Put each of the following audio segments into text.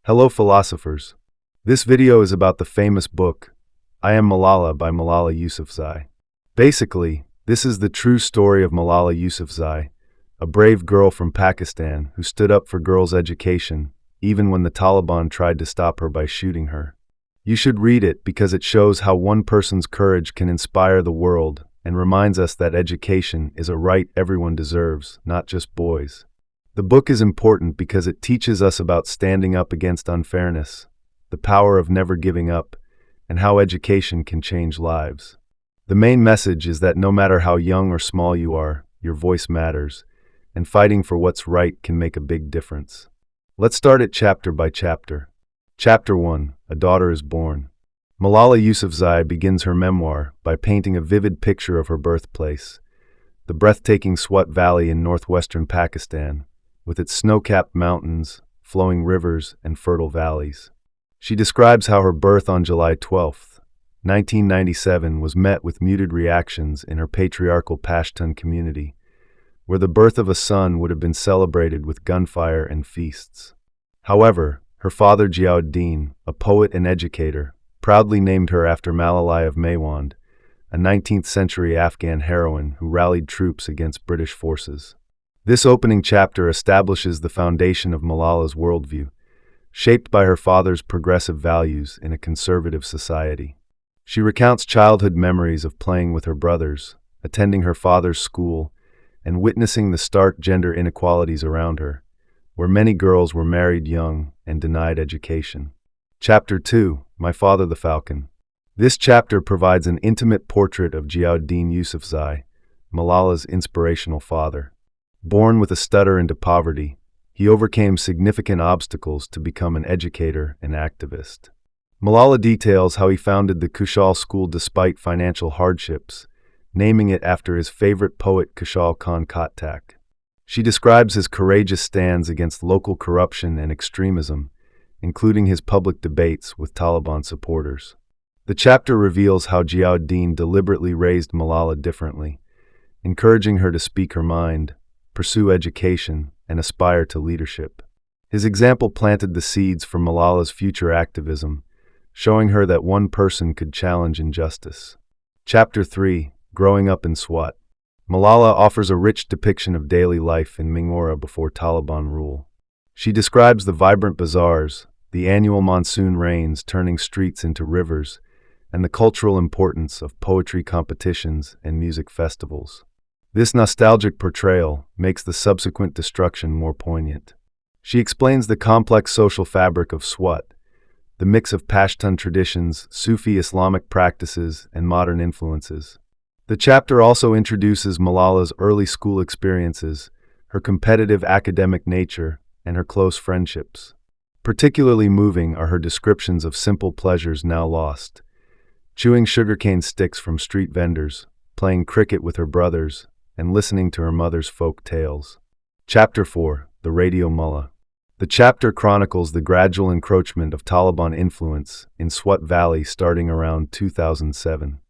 Hello philosophers. This video is about the famous book, I Am Malala by Malala Yousafzai. Basically, this is the true story of Malala Yousafzai, a brave girl from Pakistan who stood up for girls' education, even when the Taliban tried to stop her by shooting her. You should read it because it shows how one person's courage can inspire the world and reminds us that education is a right everyone deserves, not just boys. The book is important because it teaches us about standing up against unfairness, the power of never giving up, and how education can change lives. The main message is that no matter how young or small you are, your voice matters, and fighting for what's right can make a big difference. Let's start it chapter by chapter. Chapter 1: A Daughter is Born. Malala Yousafzai begins her memoir by painting a vivid picture of her birthplace, the breathtaking Swat Valley in northwestern Pakistan, with its snow-capped mountains, flowing rivers, and fertile valleys. She describes how her birth on July 12, 1997 was met with muted reactions in her patriarchal Pashtun community, where the birth of a son would have been celebrated with gunfire and feasts. However, her father Ziauddin, a poet and educator, proudly named her after Malala of Maiwand, a 19th-century Afghan heroine who rallied troops against British forces. This opening chapter establishes the foundation of Malala's worldview, shaped by her father's progressive values in a conservative society. She recounts childhood memories of playing with her brothers, attending her father's school, and witnessing the stark gender inequalities around her, where many girls were married young and denied education. Chapter 2: My Father the Falcon. This chapter provides an intimate portrait of Ziauddin Yousafzai, Malala's inspirational father. Born with a stutter into poverty, he overcame significant obstacles to become an educator and activist. Malala details how he founded the Kushal school despite financial hardships, naming it after his favorite poet Kushal Khan Khattak. She describes his courageous stands against local corruption and extremism, including his public debates with Taliban supporters. The chapter reveals how Ziauddin deliberately raised Malala differently, encouraging her to speak her mind, pursue education, and aspire to leadership. His example planted the seeds for Malala's future activism, showing her that one person could challenge injustice. Chapter 3: Growing Up in Swat. Malala offers a rich depiction of daily life in Mingora before Taliban rule. She describes the vibrant bazaars, the annual monsoon rains turning streets into rivers, and the cultural importance of poetry competitions and music festivals. This nostalgic portrayal makes the subsequent destruction more poignant. She explains the complex social fabric of Swat, the mix of Pashtun traditions, Sufi Islamic practices, and modern influences. The chapter also introduces Malala's early school experiences, her competitive academic nature, and her close friendships. Particularly moving are her descriptions of simple pleasures now lost: chewing sugarcane sticks from street vendors, playing cricket with her brothers, and listening to her mother's folk tales. Chapter 4: The Radio Mullah. The chapter chronicles the gradual encroachment of Taliban influence in Swat Valley starting around 2007.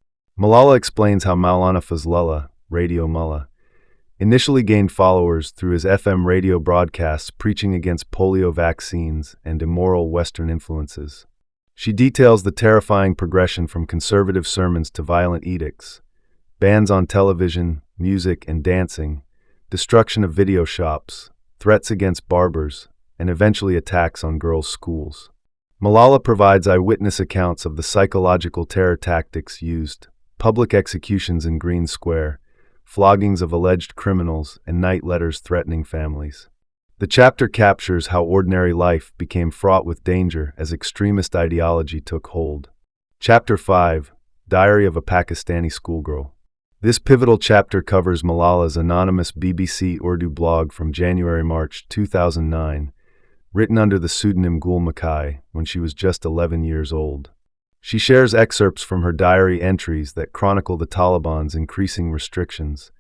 Malala explains how Maulana Fazlullah, Radio Mullah, initially gained followers through his FM radio broadcasts preaching against polio vaccines and immoral Western influences. She details the terrifying progression from conservative sermons to violent edicts, bans on television, music, and dancing, destruction of video shops, threats against barbers, and eventually attacks on girls' schools. Malala provides eyewitness accounts of the psychological terror tactics used: public executions in Green Square, floggings of alleged criminals, and night letters threatening families. The chapter captures how ordinary life became fraught with danger as extremist ideology took hold. Chapter 5: Diary of a Pakistani Schoolgirl. This pivotal chapter covers Malala's anonymous BBC Urdu blog from January-March 2009, written under the pseudonym Gul Makai when she was just 11 years old. She shares excerpts from her diary entries that chronicle the Taliban's increasing restrictions,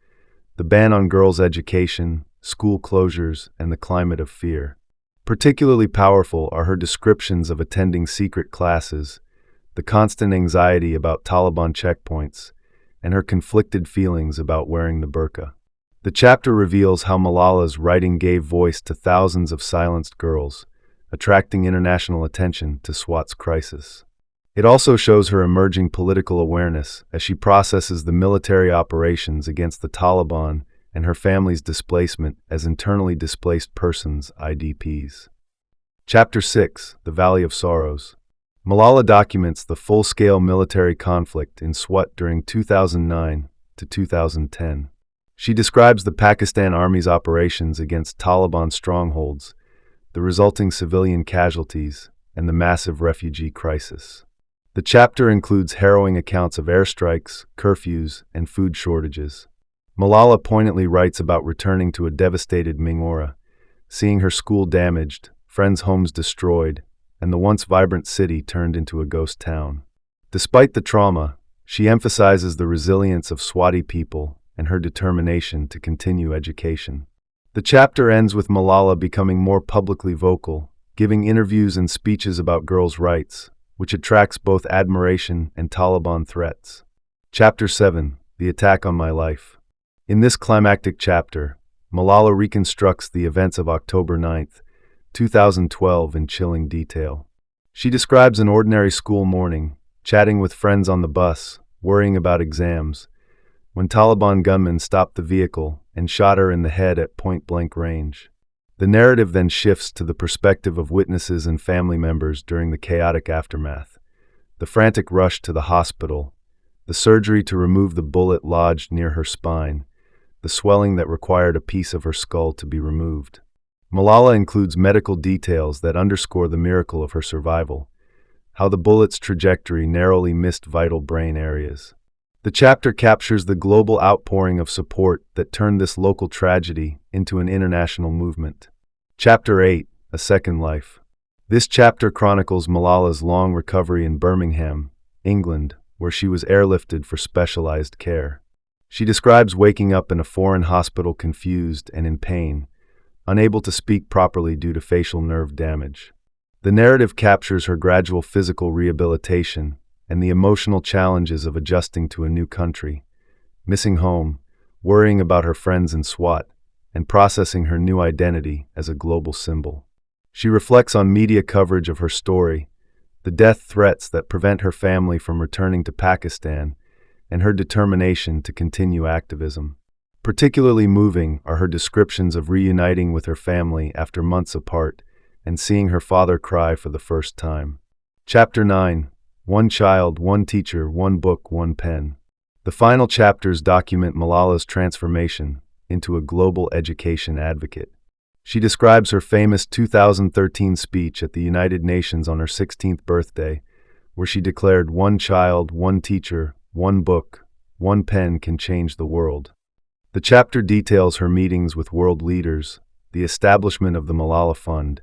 the ban on girls' education, school closures, and the climate of fear. Particularly powerful are her descriptions of attending secret classes, the constant anxiety about Taliban checkpoints, and her conflicted feelings about wearing the burqa. The chapter reveals how Malala's writing gave voice to thousands of silenced girls, attracting international attention to Swat's crisis. It also shows her emerging political awareness as she processes the military operations against the Taliban and her family's displacement as internally displaced persons, IDPs. Chapter 6: The Valley of Sorrows. Malala documents the full-scale military conflict in Swat during 2009 to 2010. She describes the Pakistan Army's operations against Taliban strongholds, the resulting civilian casualties, and the massive refugee crisis. The chapter includes harrowing accounts of airstrikes, curfews, and food shortages. Malala poignantly writes about returning to a devastated Mingora, seeing her school damaged, friends' homes destroyed, and the once vibrant city turned into a ghost town. Despite the trauma, she emphasizes the resilience of Swati people and her determination to continue education. The chapter ends with Malala becoming more publicly vocal, giving interviews and speeches about girls' rights, which attracts both admiration and Taliban threats. Chapter 7: The Attack on My Life. In this climactic chapter, Malala reconstructs the events of October 9, 2012 in chilling detail. She describes an ordinary school morning, chatting with friends on the bus, worrying about exams, when Taliban gunmen stopped the vehicle and shot her in the head at point-blank range. The narrative then shifts to the perspective of witnesses and family members during the chaotic aftermath. The frantic rush to the hospital, the surgery to remove the bullet lodged near her spine, the swelling that required a piece of her skull to be removed. Malala includes medical details that underscore the miracle of her survival, how the bullet's trajectory narrowly missed vital brain areas. The chapter captures the global outpouring of support that turned this local tragedy into an international movement. Chapter 8: A Second Life. This chapter chronicles Malala's long recovery in Birmingham, England, where she was airlifted for specialized care. She describes waking up in a foreign hospital confused and in pain, unable to speak properly due to facial nerve damage. The narrative captures her gradual physical rehabilitation and the emotional challenges of adjusting to a new country, missing home, worrying about her friends in Swat, and processing her new identity as a global symbol. She reflects on media coverage of her story, the death threats that prevent her family from returning to Pakistan, and her determination to continue activism. Particularly moving are her descriptions of reuniting with her family after months apart and seeing her father cry for the first time. Chapter 9: One Child, One Teacher, One Book, One Pen. The final chapters document Malala's transformation into a global education advocate. She describes her famous 2013 speech at the United Nations on her 16th birthday, where she declared, "One child, one teacher, one book, one pen can change the world." The chapter details her meetings with world leaders, the establishment of the Malala Fund,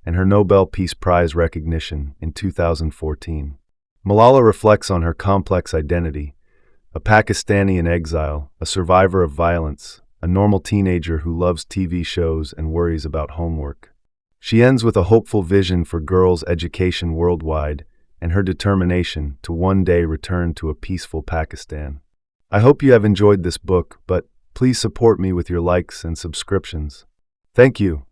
and her Nobel Peace Prize recognition in 2014. Malala reflects on her complex identity: a Pakistani in exile, a survivor of violence, a normal teenager who loves TV shows and worries about homework. She ends with a hopeful vision for girls' education worldwide and her determination to one day return to a peaceful Pakistan. I hope you have enjoyed this book, but please support me with your likes and subscriptions. Thank you.